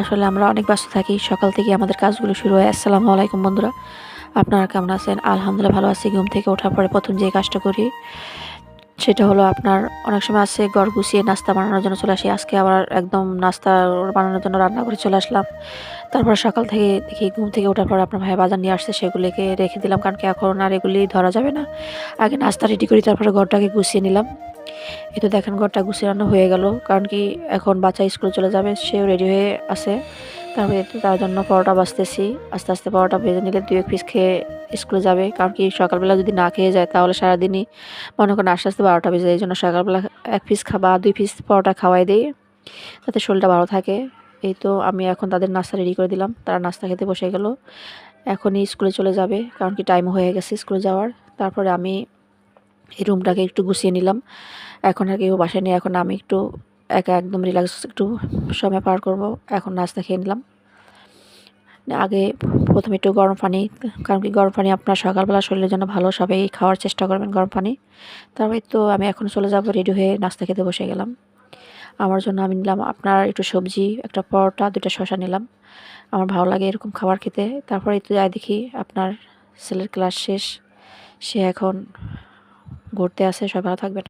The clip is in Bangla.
আসলে আমরা অনেক ব্যস্ত থাকি। সকাল থেকে আমাদের কাজগুলো শুরু হয়। আসসালামু আলাইকুম বন্ধুরা। আপনারা কেমন আছেন? আলহামদুলিল্লাহ ভালো আছি। ঘুম থেকে ওঠার পরে ১ম যে কাজটা করি সেটা হলো আপনার অনেক সময় আছে ঘর গুছিয়ে নাস্তা বানানোর জন্য চলে আসি। আজকে আবার একদম নাস্তা বানানোর জন্য রান্না করে চলে আসলাম। তারপর সকাল থেকে দেখি ঘুম থেকে ওঠার পর আপনার ভাই বাজার নিয়ে আসছে, সেগুলিকে রেখে দিলাম। কারণ কি এখন আর এগুলি ধরা যাবে না। আগে নাস্তা রেডি করি, তারপরে ঘরটাকে গুছিয়ে নিলাম। এই তো দেখেন ঘরটা গুছানো হয়ে গেল। কারণ কি এখন বাচ্চা স্কুলে চলে যাবে, সেও রেডি হয়ে আছে। তারপরে তো তার জন্য পরোটা ভাজতেছি। আস্তে আস্তে পরোটা ভেজে নিলে ২-১ পিস খেয়ে স্কুলে যাবে। কারণ কি সকালবেলা যদি না খেয়ে যায় তাহলে সারাদিনই মনে করেন আস্তে আস্তে ১২টা বেজে যায়। এই জন্য সকালবেলা ১ পিস বা ২ পিস পরোটা খাওয়াই দিই, যাতে শরীরটা ভালো থাকে। এই তো আমি এখন তাদের নাস্তা রেডি করে দিলাম। তারা নাস্তা খেতে বসে গেল। এখনই স্কুলে চলে যাবে, কারণ কি টাইম হয়ে গেছে স্কুলে যাওয়ার। তারপরে আমি এই রুমটাকে একটু গুছিয়ে নিলাম। এখন আর কেউ বাসায় নেই। এখন আমি একটু একা একদম রিল্যাক্স একটু সময় পার করব। এখন নাস্তা খেয়ে নিলাম। আগে ১ম একটু গরম পানি, কারণ কি গরম পানি আপনার সকালবেলা শরীরের জন্য ভালো, সবাই খাওয়ার চেষ্টা করবেন গরম পানি। তারপরে তো আমি এখন চলে যাব, রেডি হয়ে নাস্তা খেতে বসে গেলাম। আমার জন্য আমি নিলাম আপনার একটু সবজি, একটা পরোটা, ২টা শসা নিলাম। আমার ভালো লাগে এরকম খাবার খেতে। তারপরে তো যাই দেখি আপনার ছেলের ক্লাস শেষ। সে এখন ঘুরতে আসে। সবাই ভালো থাকবেন।